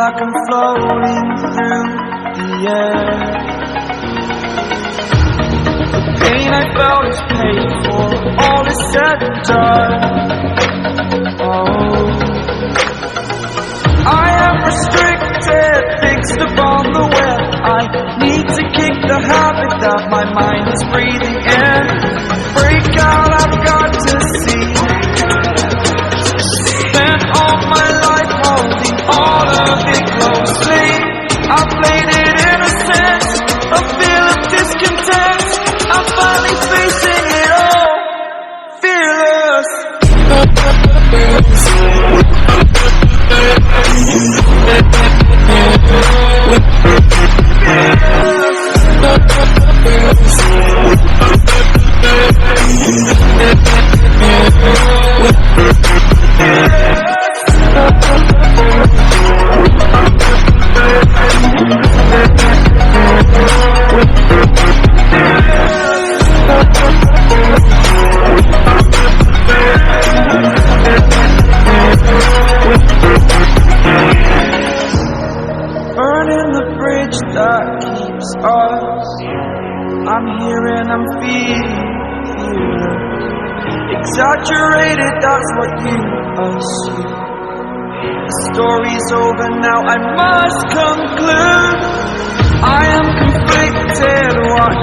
like I'm floating through the air. The pain I felt is paid for, all is said and done. Oh, I am restricted, fixed upon the web. I need to kick the habit that my mind is breathing in. Break out, I've got to see. Spent all my life holding all of it closely. I played it innocent, a feel of discontent. I'm finally facing it all, fearless. Burning the bridge that keeps us. I'm here and I'm feeling exaggerated, that's what you assume. The story's over now, I must conclude. I am conflicted, watch